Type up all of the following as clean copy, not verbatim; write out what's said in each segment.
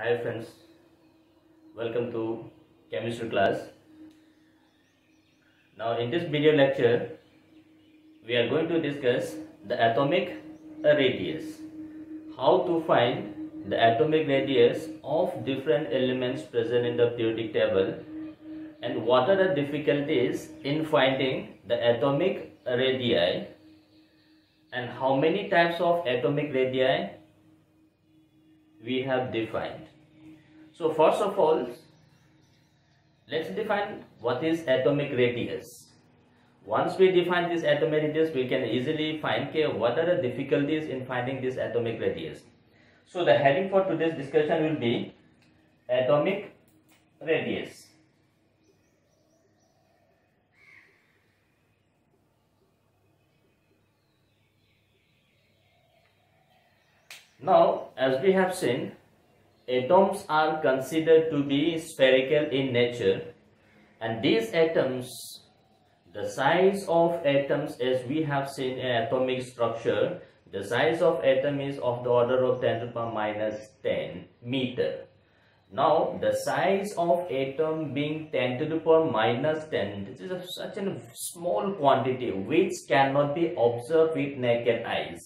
Hi friends, welcome to chemistry class. Now in this video lecture, we are going to discuss the atomic radius. How to find the atomic radius of different elements present in the periodic table, and what are the difficulties in finding the atomic radii, and how many types of atomic radii we have defined. So first of all, let's define what is atomic radius. Once we define this atomic radius, we can easily find what are the difficulties in finding this atomic radius. So the heading for today's discussion will be atomic radius. Now, as we have seen, atoms are considered to be spherical in nature, and these atoms, the size of atoms, as we have seen in atomic structure, the size of atom is of the order of 10 to the power minus 10 meter. Now, the size of atom being 10 to the power minus 10, this is such a small quantity which cannot be observed with naked eyes.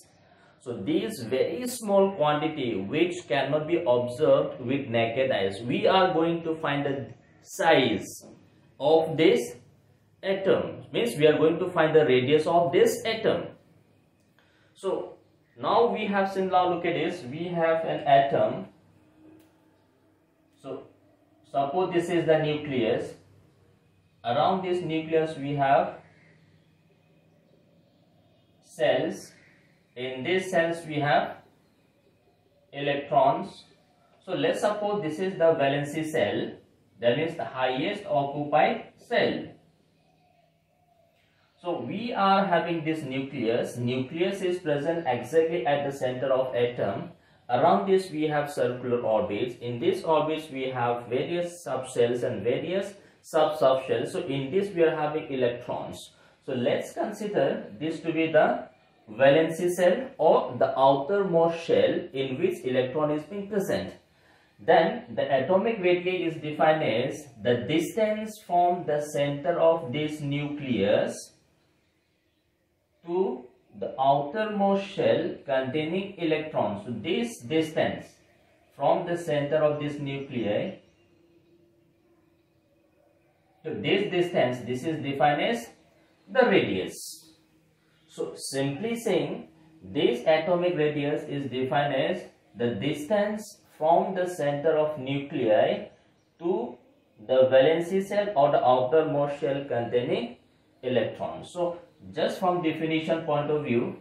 So this very small quantity which cannot be observed with naked eyes, we are going to find the size of this atom. Means we are going to find the radius of this atom. So now we have seen, now look at this, we have an atom. So suppose this is the nucleus. Around this nucleus we have cells. In these cells we have electrons. So let's suppose this is the valency cell, that means the highest occupied cell. So we are having this nucleus. Nucleus is present exactly at the center of atom. Around this we have circular orbits. In these orbits we have various subcells and various sub-subcells. So in this we are having electrons. So let's consider this to be the valency cell or the outermost shell in which electron is being present. Then the atomic radii is defined as the distance from the center of this nucleus to the outermost shell containing electrons. So this distance from the center of this nuclei to this distance, this is defined as the radius. So simply saying, this atomic radius is defined as the distance from the center of nuclei to the valency cell or the outermost shell containing electrons. So just from definition point of view,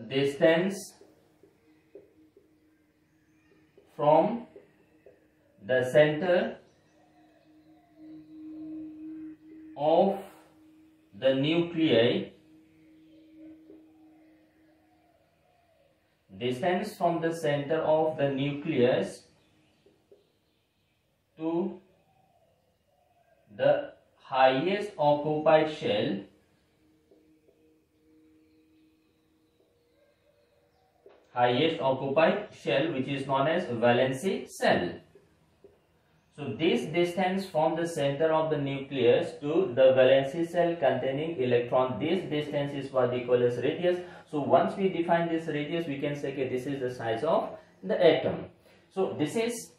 distance from the center of the nuclei, distance from the center of the nucleus to the highest occupied shell which is known as valency cell. So this distance from the center of the nucleus to the valency cell containing electron, this distance is what we call as radius. So once we define this radius, we can say, okay, this is the size of the atom. So this is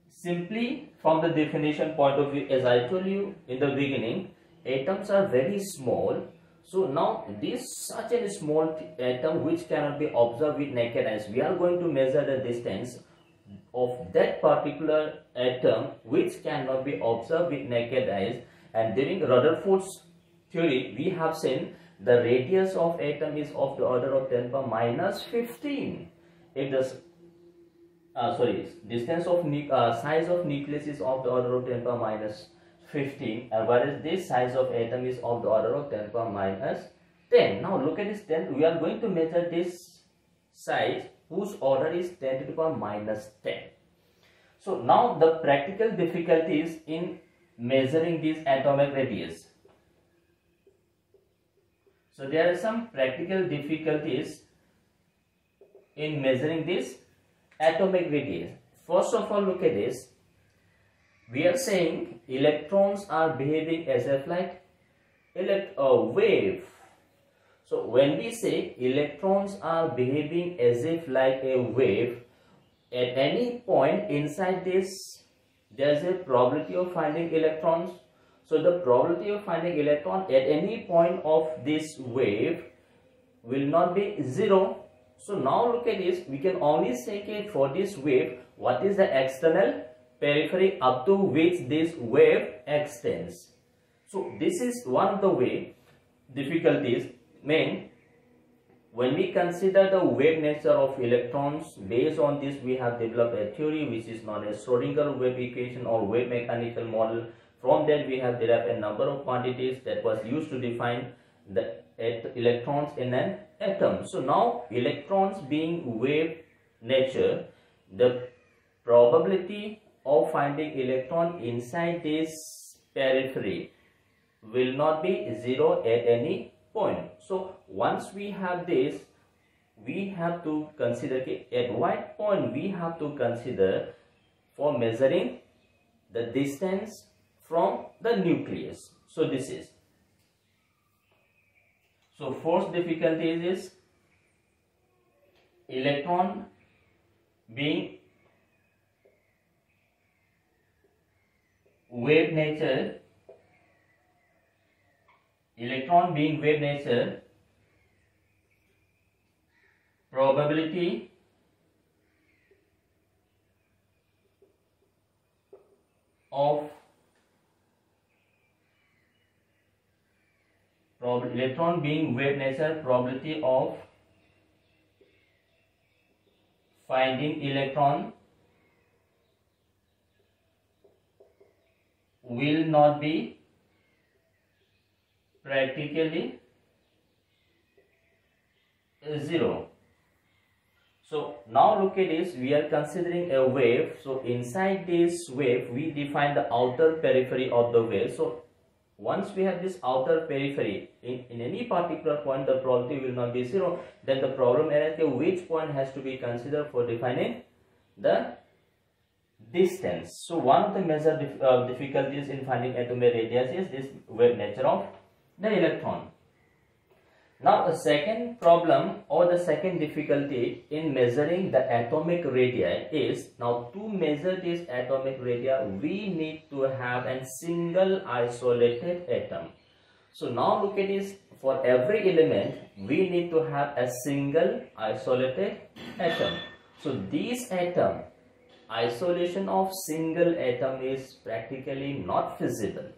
simply from the definition point of view. As I told you in the beginning, atoms are very small. So now this such a small atom which cannot be observed with naked eyes, we are going to measure the distance of that particular atom which cannot be observed with naked eyes. And during Rutherford's theory, we have seen the radius of atom is of the order of 10 to the power minus 15. If the distance of size of nucleus is of the order of 10 to the power minus 15, whereas this size of atom is of the order of 10 to the power minus 10. Now look at this 10. We are going to measure this size whose order is 10 to the power minus 10. So now the practical difficulties in measuring this atomic radius. So there are some practical difficulties in measuring this atomic radius. First of all, look at this. We are saying electrons are behaving as if like a wave. So when we say electrons are behaving as if like a wave, at any point inside this there is a probability of finding electrons. So the probability of finding electron at any point of this wave will not be zero. So now look at this, we can only say for this wave, what is the external periphery up to which this wave extends. So this is one of the way difficulties. Main, when we consider the wave nature of electrons, based on this we have developed a theory which is known as Schrodinger wave equation or wave mechanical model. From that we have derived a number of quantities that was used to define the electrons in an atom. So now electrons being wave nature, the probability of finding electron inside this periphery will not be zero at any point. So once we have this, we have to consider at what point we have to consider for measuring the distance from the nucleus. So this is. So first difficulty is electron being wave nature. Electron being wave nature, probability of electron being wave nature, probability of finding electron will not be practically zero. So now look at this, we are considering a wave. So inside this wave we define the outer periphery of the wave. So once we have this outer periphery in any particular point, the probability will not be zero. Then the problem arises, which point has to be considered for defining the distance. So one of the major difficulties in finding atomic radius is this wave nature of the electron. Now the second problem or the second difficulty in measuring the atomic radii is, now to measure this atomic radii we need to have a single isolated atom. So now look at this, for every element we need to have a single isolated atom. So this atom, isolation of single atom is practically not feasible,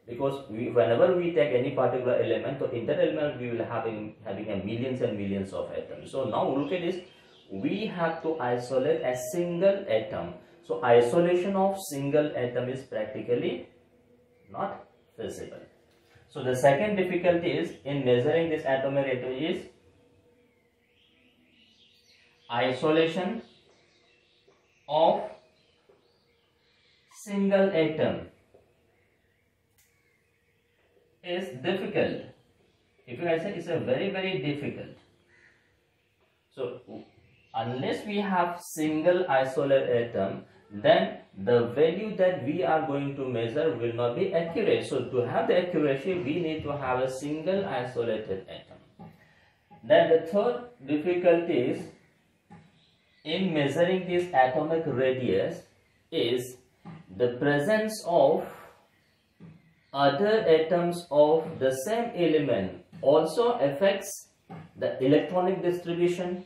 because whenever we take any particular element, so in that element we will having a millions and millions of atoms. So now look at this, we have to isolate a single atom. So isolation of single atom is practically not feasible. So the second difficulty is in measuring this atomic radii is isolation of single atom is difficult. If you guys say it's a very difficult. So unless we have single isolated atom, then the value that we are going to measure will not be accurate. So to have the accuracy, we need to have a single isolated atom. Then the third difficulty is in measuring this atomic radius is the presence of other atoms of the same element also affects the electronic distribution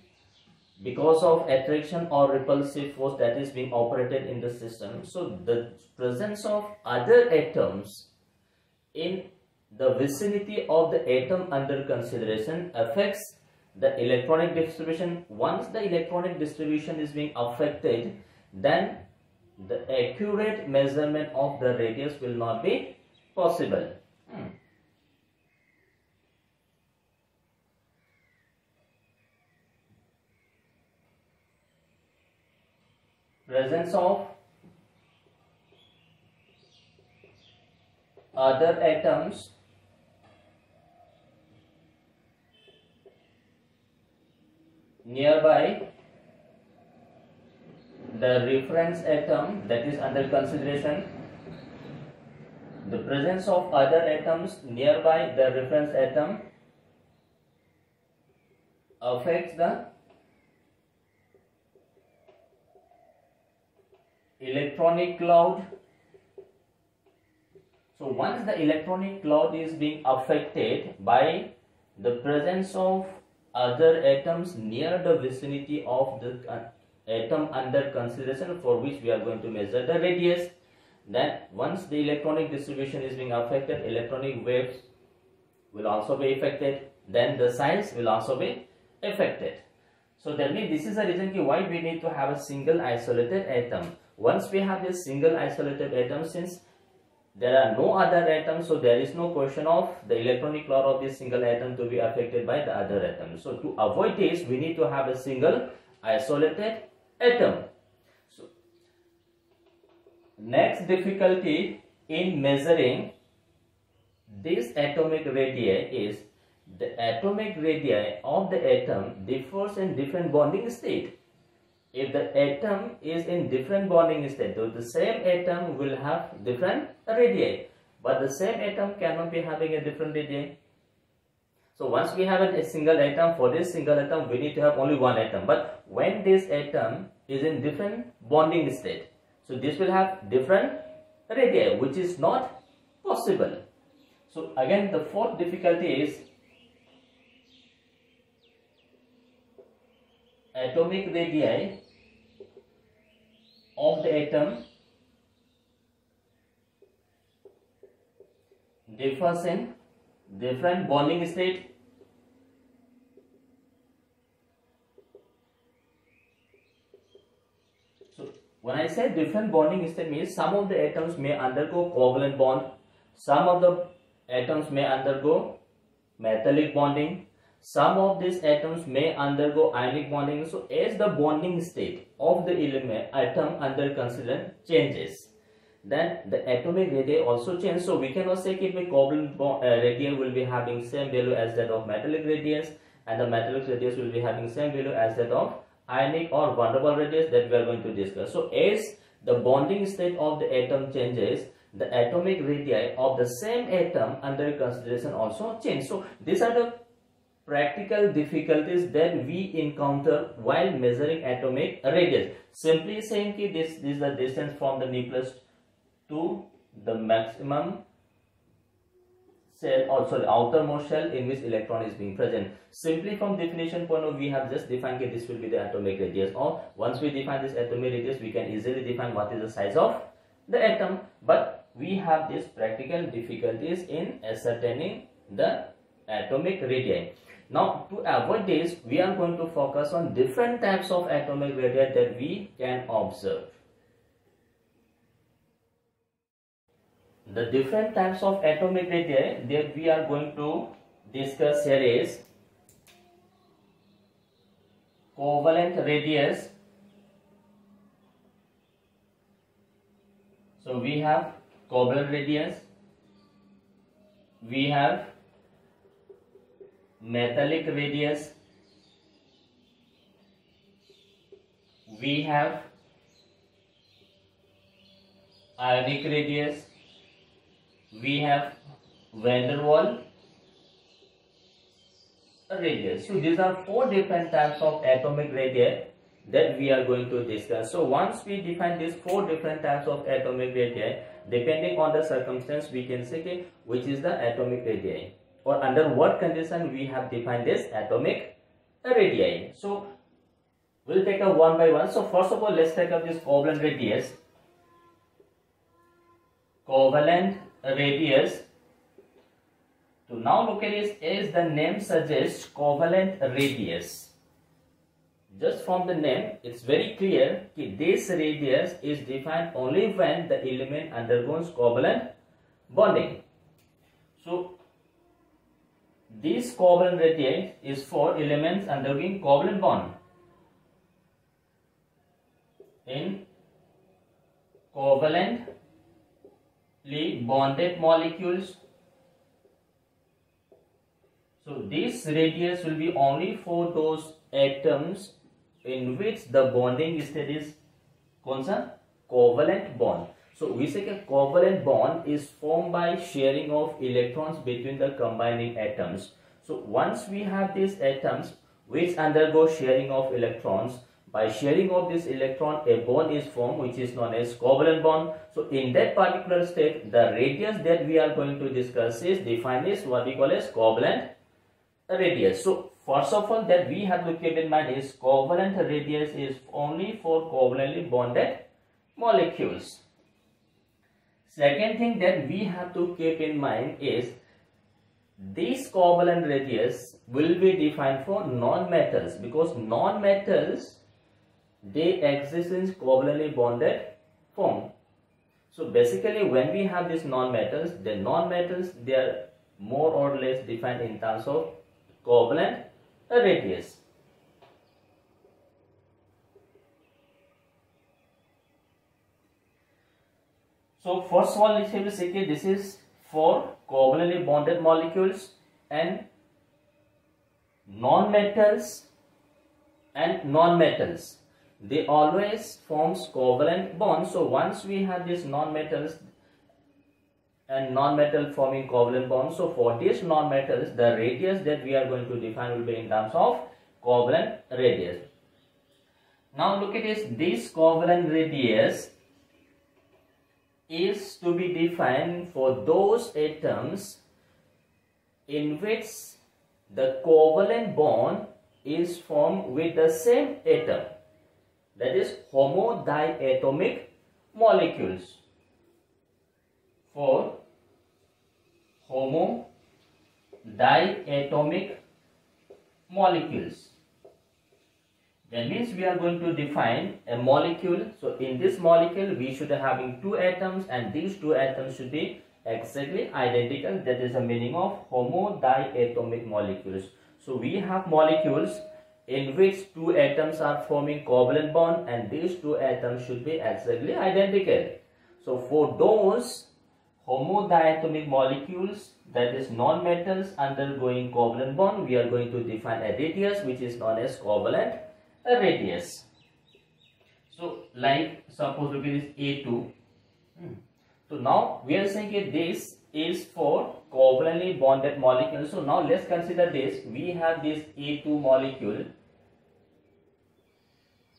because of attraction or repulsive force that is being operated in the system. So the presence of other atoms in the vicinity of the atom under consideration affects the electronic distribution. Once the electronic distribution is being affected, then the accurate measurement of the radius will not be possible. Presence of other atoms nearby the reference atom that is under consideration, the presence of other atoms nearby the reference atom affects the electronic cloud. So once the electronic cloud is being affected by the presence of other atoms near the vicinity of the atom under consideration, for which we are going to measure the radius, then once the electronic distribution is being affected, electronic waves will also be affected, then the size will also be affected. So that means this is the reason why we need to have a single isolated atom. Once we have this single isolated atom, since there are no other atoms, so there is no question of the electronic cloud of this single atom to be affected by the other atom. So to avoid this, we need to have a single isolated atom. So next difficulty in measuring this atomic radii is the atomic radii of the atom differs in different bonding state. If the atom is in different bonding state, so the same atom will have different radii, but the same atom cannot be having a different radii. So once we have a single atom, for this single atom we need to have only one atom, but when this atom is in different bonding state, so this will have different radii, which is not possible. So again, the fourth difficulty is atomic radii of the atom differs in different bonding state. So when I say different bonding state means some of the atoms may undergo covalent bond, some of the atoms may undergo metallic bonding, some of these atoms may undergo ionic bonding. So as the bonding state of the atom under consideration changes, then the atomic radii also change. So we cannot say that the covalent radii will be having same value as that of metallic radius, and the metallic radius will be having same value as that of ionic or van der Waals radius that we are going to discuss. So as the bonding state of the atom changes, the atomic radii of the same atom under consideration also change. So these are the practical difficulties that we encounter while measuring atomic radius. Simply saying that this is the distance from the nucleus to the maximum shell, or sorry, outermost shell in which electron is being present. Simply from definition point of view, we have just defined that this will be the atomic radius, or once we define this atomic radius, we can easily define what is the size of the atom. But we have these practical difficulties in ascertaining the atomic radii. Now to avoid this, we are going to focus on different types of atomic radii that we can observe. The different types of atomic radii that we are going to discuss here is covalent radius. So we have covalent radius, we have metallic radius, we have ionic radius, we have van der Waals radius. So these are four different types of atomic radii that we are going to discuss. So once we define these four different types of atomic radii, depending on the circumstance, we can say which is the atomic radii, or under what condition we have defined this atomic radii. So we'll take up one by one. So first of all, let's take up this covalent radius. Covalent radius. So now look at this, as the name suggests, covalent radius. Just from the name, it's very clear that this radius is defined only when the element undergoes covalent bonding. So this covalent radius is for elements undergoing covalent bond. In covalently bonded molecules, so So this radius will be only for those atoms in which the bonding state is कौन सा covalent bond. So we say a covalent bond is formed by sharing of electrons between the combining atoms. So once we have these atoms which undergo sharing of electrons, by sharing of this electron a bond is formed which is known as covalent bond. So in that particular state the radius that we are going to discuss is defined as what we call as covalent radius. So first of all that we have to keep in mind is covalent radius is only for covalently bonded molecules. Second thing that we have to keep in mind is this covalent radius will be defined for non-metals, because non-metals they exist in covalently bonded form. So basically when we have these non-metals, the non-metals they are more or less defined in terms of covalent radius. So first of all, let's have a second. This is for covalently bonded molecules, and non-metals they always forms covalent bonds. So once we have these non-metals and non-metal forming covalent bonds, so for these non-metals the radius that we are going to define will be in terms of covalent radius. Now look at this covalent radius is to be defined for those atoms in which the covalent bond is formed with the same atom, that is homodiatomic molecules. For homodiatomic molecules, that means we are going to define a molecule. So in this molecule we should be having two atoms, and these two atoms should be exactly identical. That is the meaning of homodiatomic molecules. So we have molecules in which two atoms are forming covalent bond, and these two atoms should be exactly identical. So for those homodiatomic molecules, that is non-metals undergoing covalent bond, we are going to define a radius which is known as covalent radius. So like suppose look at this A2. So now we are saying that this is for covalently bonded molecules. So now let's consider this. We have this A2 molecule.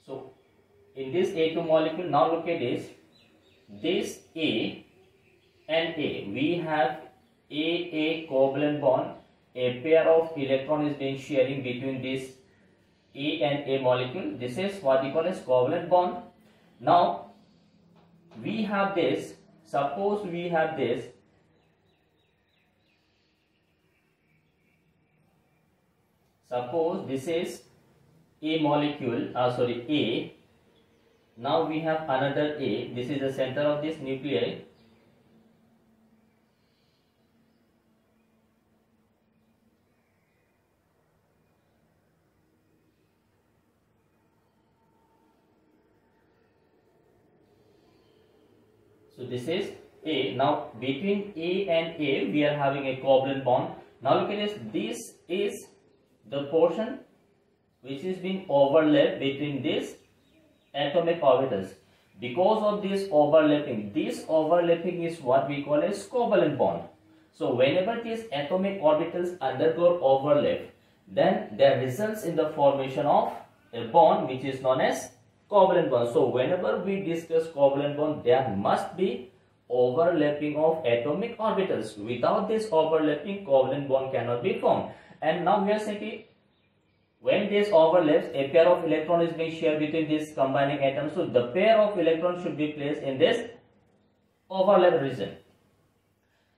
So in this A2 molecule, now look at this. This A and A, we have A covalent bond. A pair of electron is being sharing between this A and A molecule. This is what we call as covalent bond. Now we have this. Suppose we have this. Suppose this is A molecule, A. Now we have another A. This is the center of this nuclei. So this is A. Now between A and A we are having a covalent bond. Now look at this. This is the portion which is being overlapped between these atomic orbitals. Because of this overlapping is what we call as covalent bond. So whenever these atomic orbitals undergo overlap, then there results in the formation of a bond which is known as covalent bond. So whenever we discuss covalent bond, there must be overlapping of atomic orbitals. Without this overlapping, covalent bond cannot be formed. And now we are saying when this overlaps, a pair of electrons is being shared between these combining atoms. So the pair of electrons should be placed in this overlap region.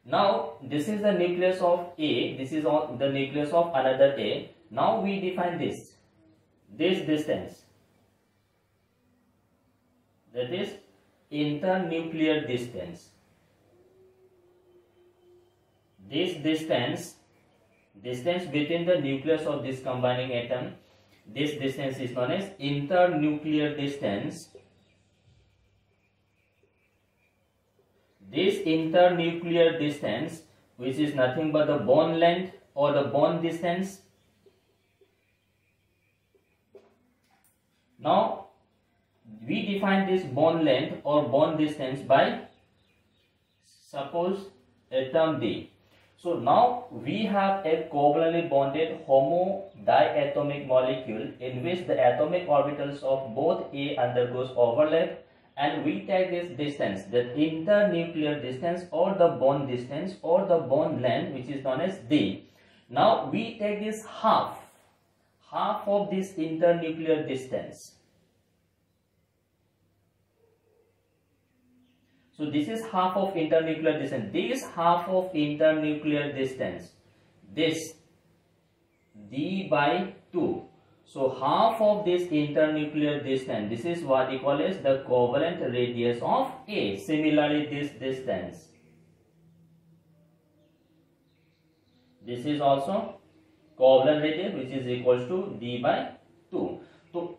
Now this is the nucleus of A. This is the nucleus of another A. Now we define this distance. That is internuclear distance. This distance between the nucleus of this combining atom, this distance is known as internuclear distance. This internuclear distance, which is nothing but the bond length or the bond distance. Now we define this bond length or bond distance by, suppose, a term D. So now we have a covalently bonded homodiatomic molecule in which the atomic orbitals of both A undergoes overlap, and we take this distance, the internuclear distance or the bond distance or the bond length, which is known as D. Now we take this half of this internuclear distance. So this is half of internuclear distance. This half of internuclear distance, this D by 2. So half of this internuclear distance, this is what we call as the covalent radius of A. Similarly, this distance, this is also covalent radius, which is equals to D by 2. So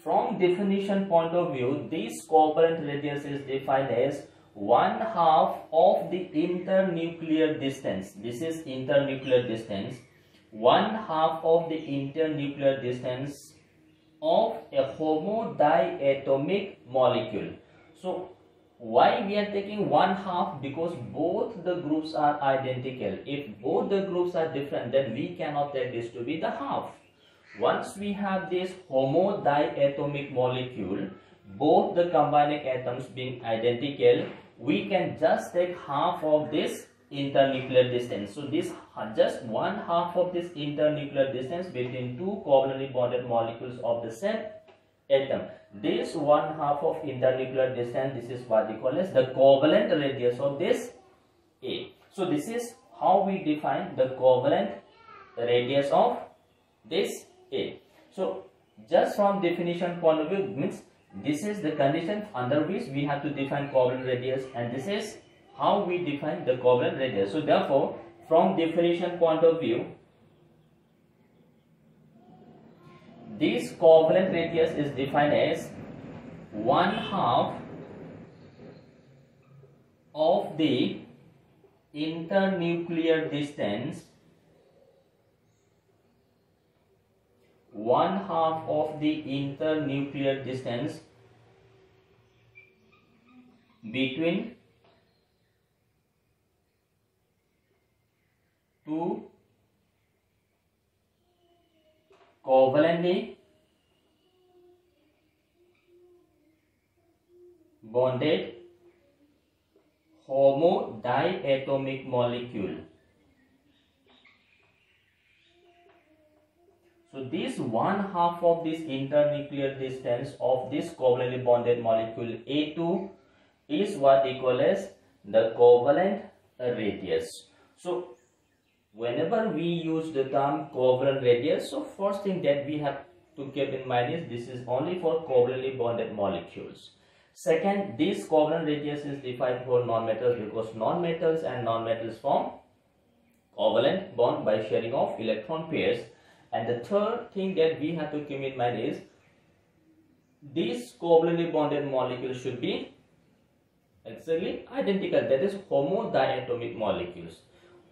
from definition point of view, this covalent radius is defined as 1/2 of the internuclear distance. This is internuclear distance. 1/2 of the internuclear distance of a homodiatomic molecule. So why we are taking 1/2? Because both the groups are identical. If both the groups are different, then we cannot take this to be the half. Once we have this homodiatomic molecule, both the combining atoms being identical, we can just take half of this internuclear distance. So this just 1/2 of this internuclear distance between two covalently bonded molecules of the same atom. This 1/2 of internuclear distance, this is what we call as the covalent radius of this A. So this is how we define the covalent radius of this A. So just from definition point of view, means this is the condition under which we have to define covalent radius, and this is how we define the covalent radius. So therefore, from definition point of view, this covalent radius is defined as 1/2 of the internuclear distance, 1/2 of the internuclear distance between two covalently bonded homodiatomic molecule. So this 1/2 of this internuclear distance of this covalently bonded molecule A2 is what we call as the covalent radius. So whenever we use the term covalent radius, so first thing that we have to keep in mind is this is only for covalently bonded molecules. Second, this covalent radius is defined for nonmetals because nonmetals and nonmetals form covalent bond by sharing of electron pairs. And the third thing that we have to keep in mind is these covalently bonded molecules should be exactly identical, that is homodiatomic molecules.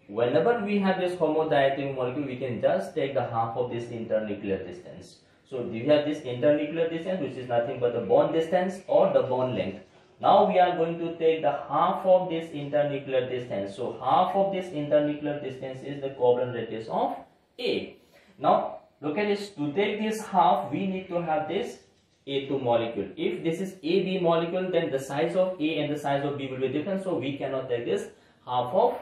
Whenever we have this homodiatomic molecule, we can just take the half of this internuclear distance. So we have this internuclear distance, which is nothing but the bond distance or the bond length. Now we are going to take the half of this internuclear distance. So half of this internuclear distance is the covalent radius of A. Now look at this. To take this half, we need to have this A2 molecule. If this is AB molecule, then the size of A and the size of B will be different. So we cannot take this half of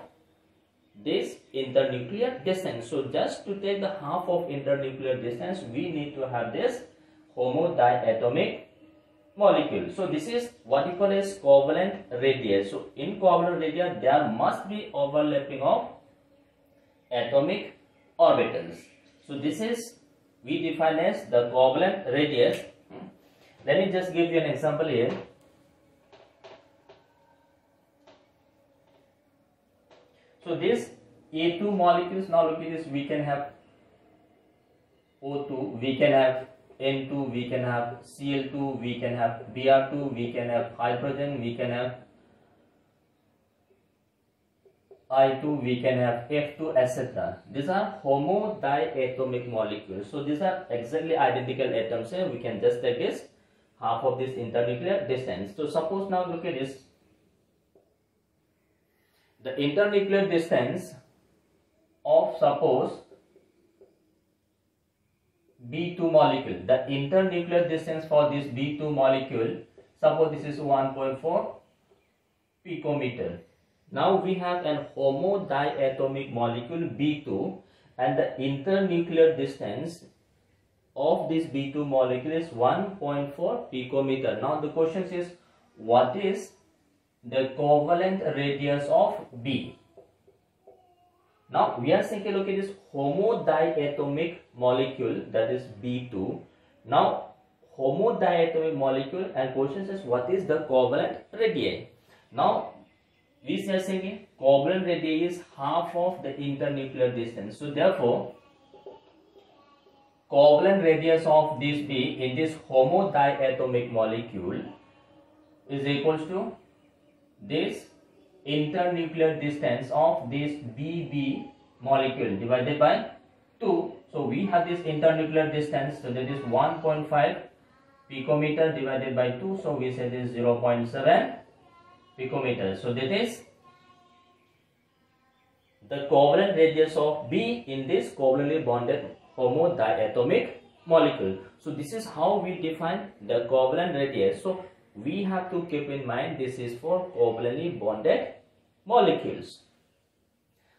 this internuclear distance. So just to take the half of internuclear distance, we need to have this homodiatomic molecule. So this is what we call as covalent radius. So in covalent radius, there must be overlapping of atomic orbitals. So this is we define as the covalent radius. Let me just give you an example here. So this A2 molecules, now look at this, we can have O2, we can have N2, we can have Cl2, we can have Br2, we can have hydrogen, we can have I2, we can have F2, etc. These are homodiatomic molecules. So these are exactly identical atoms here. We can just take this half of this internuclear distance. So suppose now look at this. The internuclear distance of suppose B2 molecule. The internuclear distance for this B2 molecule, suppose this is 1.4 picometer. Now we have an homodiatomic molecule B2 and the internuclear distance of this B2 molecule is 1.4 picometer. Now the question is, what is the covalent radius of B? Now we are saying, look at this homodiatomic molecule, that is B2. Now homodiatomic molecule, and question says what is the covalent radii? Now we are saying covalent radii is half of the internuclear distance. So therefore covalent radius of this B in this homodiatomic molecule is equals to this internuclear distance of this BB molecule divided by 2. So we have this internuclear distance, so that is 1.5 picometer divided by 2. So we say this 0.7 picometer. So that is the covalent radius of B in this covalently bonded homodiatomic molecule. So this is how we define the covalent radius. So we have to keep in mind this is for covalently bonded molecules.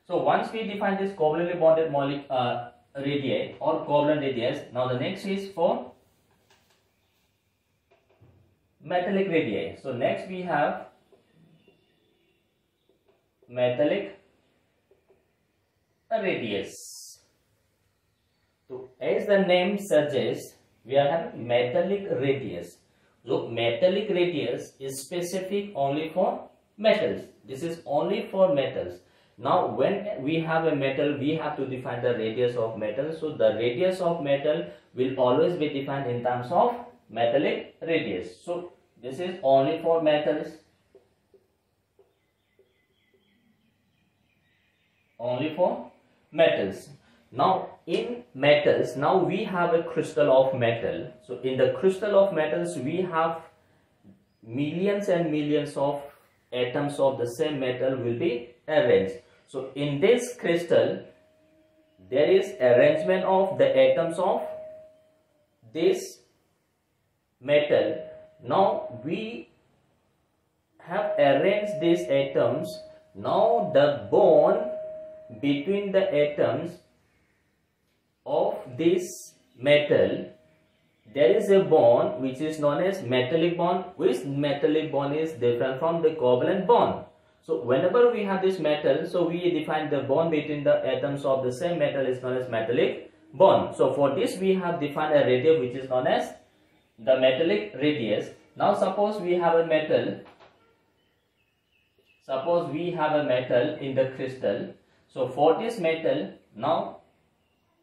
So once we define this covalently bonded radii or covalent radius, now the next is for metallic radii. So next we have metallic radius. So as the name suggests, we are having metallic radius. So metallic radius is specific only for metals. This is only for metals. Now when we have a metal, we have to define the radius of metal. So the radius of metal will always be defined in terms of metallic radius. So this is only for metals. Only for metals. Now in metals, now we have a crystal of metal. So in the crystal of metals, we have millions and millions of atoms of the same metal will be arranged. So in this crystal, there is arrangement of the atoms of this metal. Now we have arranged these atoms. Now the bond between the atoms of this metal, there is a bond which is known as metallic bond, which metallic bond is different from the covalent bond. So whenever we have this metal, so we define the bond between the atoms of the same metal is known as metallic bond. So for this we have defined a radius which is known as the metallic radius. Now suppose we have a metal, in the crystal. So for this metal, now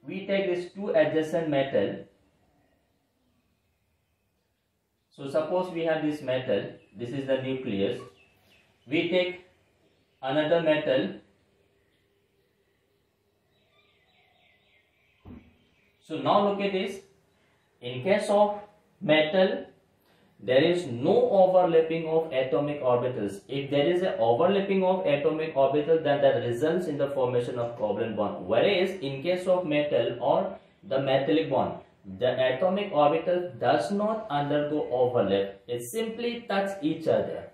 we take these two adjacent metal. So suppose we have this metal, this is the nucleus. We take another metal. So now look at this. In case of metal, there is no overlapping of atomic orbitals. If there is an overlapping of atomic orbital, then that results in the formation of covalent bond. Whereas in case of metal or the metallic bond, the atomic orbital does not undergo overlap. It simply touch each other.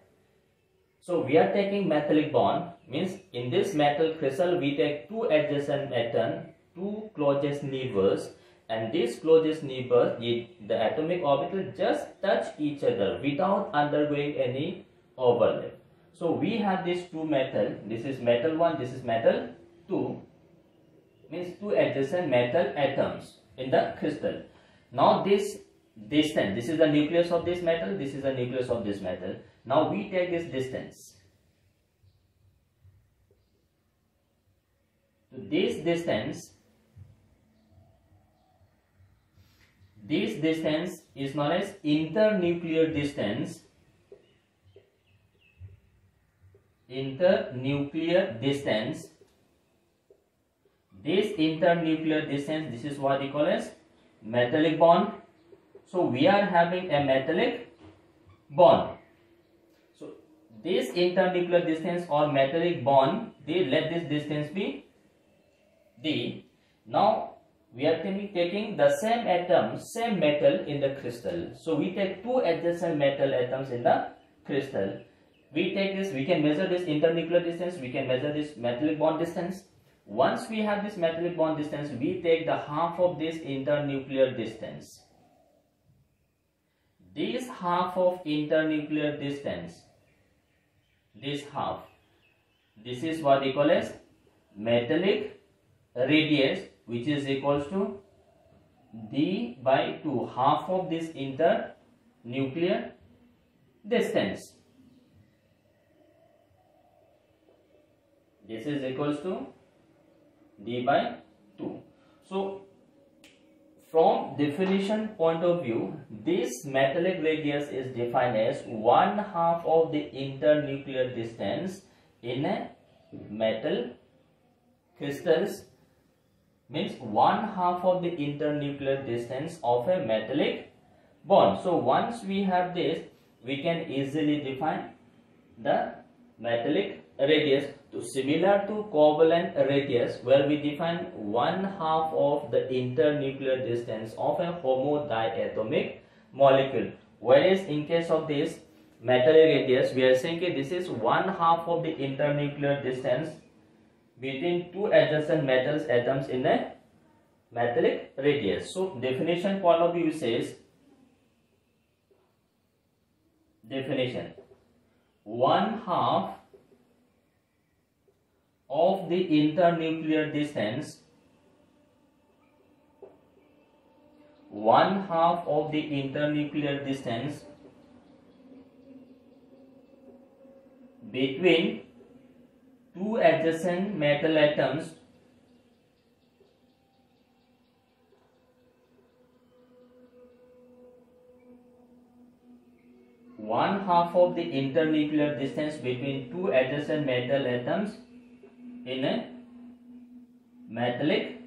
So we are taking metallic bond, means in this metal crystal we take two adjacent atoms, two closest neighbors, and these closest neighbors, the atomic orbital just touch each other without undergoing any overlap. So we have these two metal, this is metal 1, this is metal 2, means two adjacent metal atoms in the crystal. Now this distance, this is the nucleus of this metal, this is the nucleus of this metal. Now we take this distance. So this distance is known as internuclear distance. internuclear distance. This internuclear distance, this is what we call as metallic bond. So we are having a metallic bond. So this internuclear distance or metallic bond, let this distance be d. Now we are taking the same atom, same metal in the crystal. So we take two adjacent metal atoms in the crystal. We take this, we can measure this internuclear distance, we can measure this metallic bond distance. Once we have this metallic bond distance, we take the half of this internuclear distance. This half of internuclear distance, this half, this is what we call as metallic radius, which is equals to d by 2, half of this internuclear distance. This is equals to d by 2. So from definition point of view, this metallic radius is defined as 1/2 of the internuclear distance in a metal crystals, means 1/2 of the internuclear distance of a metallic bond. So once we have this, we can easily define the metallic radius. So similar to covalent radius, where we define 1/2 of the internuclear distance of a homodiatomic molecule. Whereas in case of this metallic radius, we are saying this is 1/2 of the internuclear distance between two adjacent metals atoms in a metallic radius. So definition point of view says, definition, 1/2 of the internuclear distance, 1/2 of the internuclear distance between two adjacent metal atoms one-half of the internuclear distance between two adjacent metal atoms in a metallic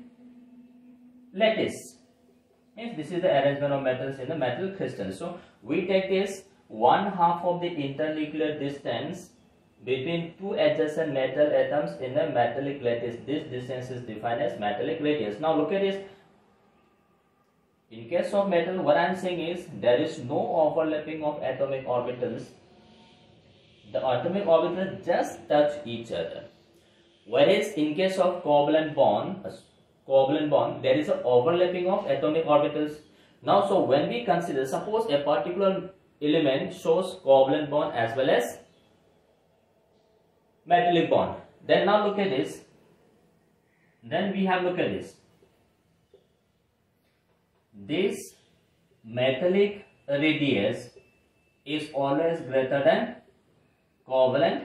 lattice. Means this is the arrangement of metals in the metal crystal. So we take this 1/2 of the internuclear distance between two adjacent metal atoms in a metallic lattice. This distance is defined as metallic radius. Now look at this. In case of metal, what I am saying is there is no overlapping of atomic orbitals. The atomic orbitals just touch each other. Whereas in case of covalent bond, there is an overlapping of atomic orbitals. Now, so when we consider, suppose a particular element shows covalent bond as well as metallic bond. Then now look at this. Then we have look at this. This metallic radius is always greater than covalent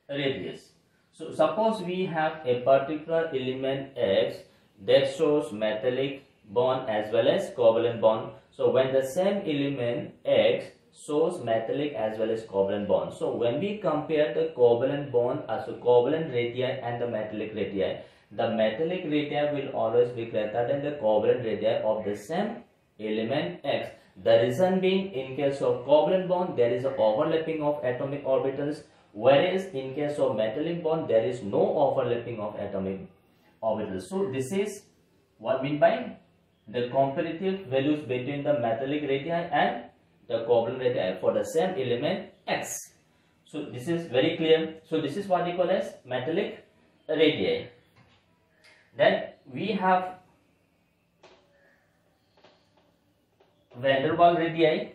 radius. So suppose we have a particular element X that shows metallic bond as well as covalent bond. So when the same element X shows metallic as well as covalent bond. So when we compare the covalent bond as a covalent radii and the metallic radii, the metallic radii will always be greater than the covalent radii of the same element X. The reason being, in case of covalent bond, there is an overlapping of atomic orbitals, whereas in case of metallic bond, there is no overlapping of atomic orbitals. So this is what mean by the comparative values between the metallic radii and the covalent radii for the same element X. So this is very clear. So this is what we call as metallic radii. Then we have van der Waals radii.